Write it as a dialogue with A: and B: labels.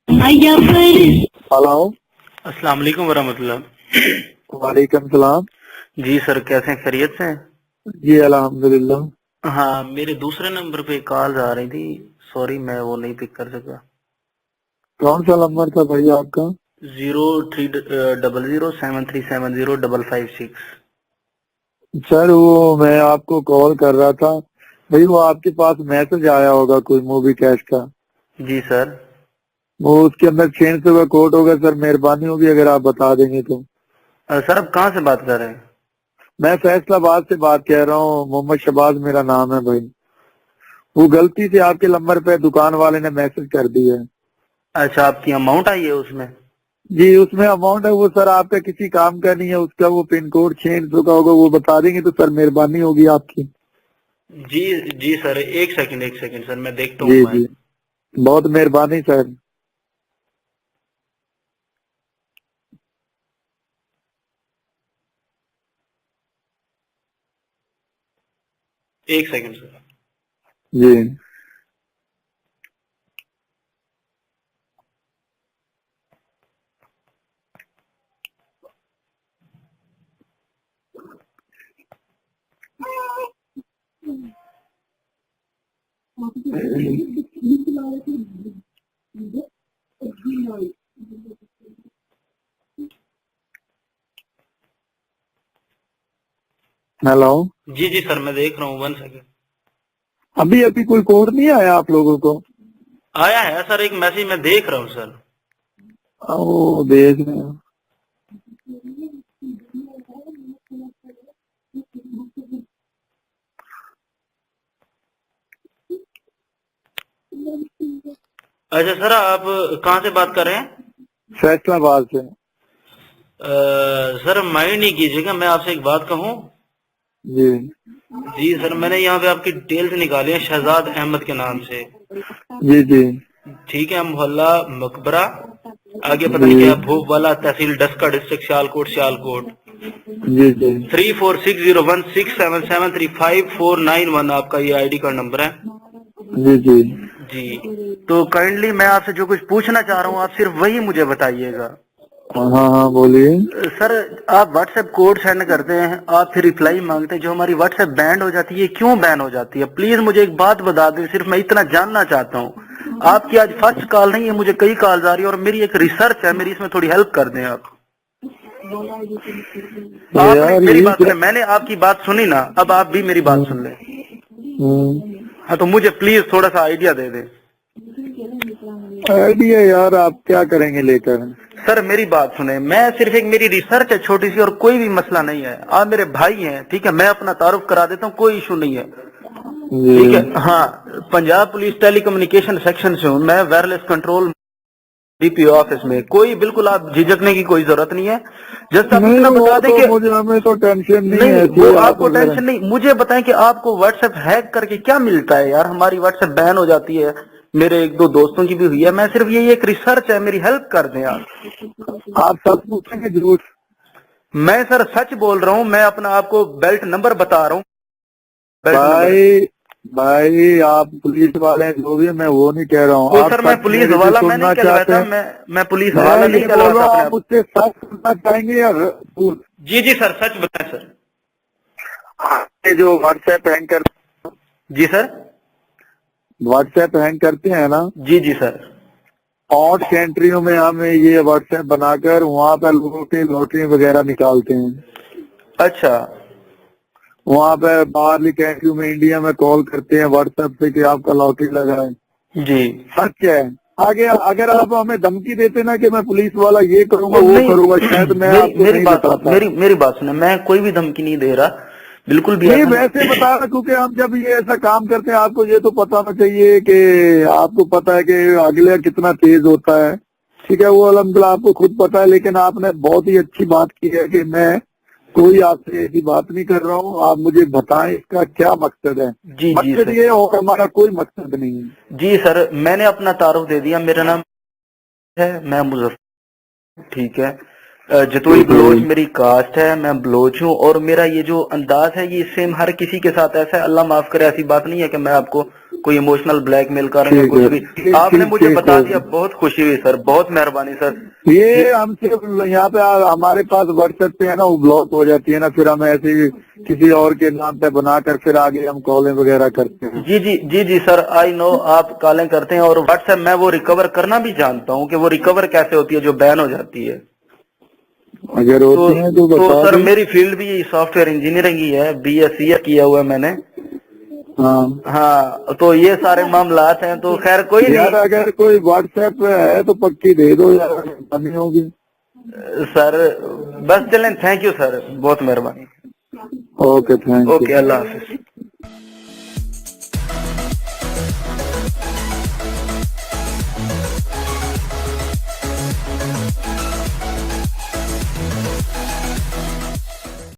A: Hello.
B: अस्सलाम वालेकुम वरहमतुल्लाह।
A: वालेकुम सलाम।
B: जी सर, कैसे हैं? खैरियत से हैं?
A: जी अल्हम्दुलिल्लाह।
B: हाँ, मेरे दूसरे नंबर पे कॉल आ रही थी। सॉरी, मैं वो नहीं पिक कर सका।
A: कौन सा नंबर था भाई आपका?
B: 030073705556।
A: सर वो मैं आपको कॉल कर रहा था भाई, वो आपके पास मैसेज आया होगा कोई मूवी कैश का,
B: जी सर।
A: वो उसके अंदर 600 का कोड होगा। सर मेहरबानी होगी अगर आप बता देंगे तो।
B: सर, आप कहाँ से बात कर रहे हैं?
A: मैं फैसलाबाद से बात कह रहा हूँ, मोहम्मद शबाज मेरा नाम है भाई। वो गलती से आपके नंबर पे दुकान वाले ने मैसेज कर दिया है।
B: अच्छा, आपकी अमाउंट आई है उसमें?
A: जी उसमें अमाउंट है, वो सर आपका किसी काम का नहीं है, उसका वो पिन कोड 600 का होगा, वो बता देंगे तो सर मेहरबानी होगी आपकी।
B: जी जी सर, एक सेकंड सर, मैं देखता हूँ
A: जी
B: फाइल।
A: जी, बहुत मेहरबानी सर।
B: एक सेकंड सर।
A: जी हेलो।
B: जी जी सर, मैं देख रहा हूँ, 1 सेकंड।
A: अभी अभी कोई कोड नहीं आया आप लोगों को?
B: आया है सर, एक मैसेज मैं देख रहा हूँ सर।
A: वो भेज रहे हैं।
B: अच्छा सर, आप कहाँ से बात कर रहे हैं?
A: फैसलाबाद से।
B: सर माइंड नहीं कीजिएगा, मैं आपसे एक बात कहूँ।
A: जी
B: जी सर, मैंने यहाँ पे आपकी डिटेल्स निकाली है शहजाद अहमद के नाम से।
A: जी जी
B: ठीक है, मोहल्ला मकबरा, आगे पता नहीं
A: जी
B: क्या, भूप वाला, तहसील डस्का, डिस्ट्रिक्ट सियालकोट, सियालकोट।
A: जी जी
B: 346016735491 आपका ये आईडी कार्ड नंबर है।
A: जी जी।
B: जी, तो काइंडली मैं आपसे जो कुछ पूछना चाह रहा हूँ, आप सिर्फ वही मुझे बताइएगा।
A: हाँ हाँ बोलिए।
B: सर, आप व्हाट्सएप कोड सेंड करते हैं, आप फिर रिप्लाई मांगते हैं, जो हमारी व्हाट्सएप बैंड हो जाती है, क्यों बैन हो जाती है? प्लीज मुझे एक बात बता दें, सिर्फ मैं इतना जानना चाहता हूँ। आपकी आज फर्स्ट कॉल नहीं है, मुझे कई कॉल आ रही है और मेरी एक रिसर्च है, मेरी इसमें थोड़ी हेल्प कर दें आप। आपने
A: यार
B: मेरी
A: ये
B: बात
A: क्या?
B: सुने, मैंने आपकी बात सुनी ना, अब आप भी मेरी बात सुन लें।
A: हम्म।
B: हाँ, तो मुझे प्लीज थोड़ा सा आइडिया दे दें।
A: आइडिया यार आप क्या करेंगे लेकर?
B: सर मेरी बात सुने, मैं सिर्फ एक, मेरी रिसर्च है छोटी सी, और कोई भी मसला नहीं है। आप मेरे भाई हैं, ठीक है, मैं अपना तारुफ करा देता हूँ, कोई इशू नहीं है। ठीक है,
A: जी
B: हाँ, पंजाब पुलिस टेलीकम्युनिकेशन सेक्शन से हूँ मैं, वायरलेस कंट्रोल डीपीओ ऑफिस में। कोई बिल्कुल आप झिझकने की कोई जरूरत नहीं है। जस्ट आप
A: नहीं,
B: इतना बता
A: वो
B: दें
A: तो
B: कि
A: मुझे हमें तो टेंशन नहीं
B: नहीं,
A: है
B: वो
A: ऐसी, आप
B: आपको
A: अगर।
B: टेंशन नहीं, मुझे बताएं कि आपको व्हाट्सएप हैक करके क्या मिलता है यार? हमारी व्हाट्सएप बैन हो जाती है, मेरे एक दो दोस्तों की भी हुई है। मैं सिर्फ यही एक रिसर्च है, मेरी हेल्प कर दें आप।
A: आप सब पूछेंगे झूठ?
B: मैं सर सच बोल रहा हूँ, मैं अपना आपको बेल्ट नंबर बता रहा हूँ, बेल्ट नंबर।
A: भाई भाई आप पुलिस वाले हैं, जो भी है, मैं वो नहीं कह रहा हूँ।
B: वो
A: आप
B: सर, मैं
A: सच
B: पुलिस
A: मेरे से
B: वाला मैं नहीं
A: सुनना चाहते
B: कहलवाता,
A: हैं?
B: मैं पुलिस
A: मैं
B: वाला नहीं
A: ये बोल
B: कहलवाता
A: रहा हूँ
B: अपने
A: आप
B: आप।
A: मुझसे सच सुनना चाहेंगे या झूठ?
B: जी जी सर, सच बताएं सर।
A: ये जो
B: जी सर।
A: व्हाट्सएप हैंग करते हैं ना,
B: जी जी सर।
A: 8 कंट्रियों में हम ये व्हाट्सएप बनाकर वहाँ पर लोगों की लॉटरी वगैरह निकालते हैं।
B: अच्छा।
A: वहाँ पे बाहरली कंट्री में, इंडिया में कॉल करते हैं व्हाट्सएप से कि आपका लॉटरी लगा है।
B: जी।
A: सच है। आगे अगर आप हमें धमकी देते ना कि मैं पुलिस वाला ये करूंगा
B: वो
A: वो
B: नहीं,
A: करूंगा, शायद मैं
B: मेरी
A: आपको
B: मेरी
A: नहीं
B: बात
A: बताता।
B: मेरी बात सुने, मैं कोई भी धमकी नहीं दे रहा, बिल्कुल भी
A: नहीं
B: ऐसा
A: वैसे
B: नहीं।
A: बता रहा, क्योंकि हम जब ये ऐसा काम करते हैं आपको ये तो पता होना चाहिए कि आपको पता है कि अगले कितना तेज होता है। ठीक है, वो अलहमदुलिल्लाह आपको खुद पता है, लेकिन आपने बहुत ही अच्छी बात की है कि मैं कोई आपसे ऐसी बात नहीं कर रहा हूँ। आप मुझे बताएं इसका क्या मकसद है।
B: जी जी
A: मकसद
B: सर।
A: ये और हमारा कोई मकसद नहीं है।
B: जी सर, मैंने अपना तारुफ दे दिया, मेरा नाम है, मैं मुजफ्फर, ठीक है। जतोई
A: ठीक है
B: बलोच
A: जी।
B: मेरी कास्ट है, मैं बलोच हूँ, और मेरा ये जो अंदाज है ये सेम हर किसी के साथ ऐसा है। अल्लाह माफ करे, ऐसी बात नहीं है कि मैं आपको कोई इमोशनल ब्लैकमेल कर रहे हैं, कुछ भी आपने मुझे बता दिया, बहुत खुशी हुई सर, बहुत मेहरबानी सर।
A: ये हमसे यहाँ पे हमारे पास व्हाट्सएप पे है ना, वो ब्लॉक हो जाती है ना, फिर हम ऐसे ही किसी और के नाम पे बनाकर फिर आगे हम कॉलें वगैरह करते हैं।
B: जी सर, आई नो आप कॉलें करते हैं, और व्हाट्सएप मैं वो रिकवर करना भी जानता हूँ कि वो रिकवर कैसे होती है जो बैन हो जाती है।
A: अगर होती है तो बता
B: सर मेरी फील्ड भी सॉफ्टवेयर इंजीनियरिंग ही है, BSc किया हुआ है मैंने। हाँ, तो ये सारे मामलात हैं, तो खैर कोई नहीं।
A: अगर कोई व्हाट्सएप है तो पक्की दे दो यार, नहीं होगी
B: सर। बस चलें, थैंक यू सर, बहुत मेहरबानी।
A: Okay, thank you.
B: Okay, Allah Hafiz.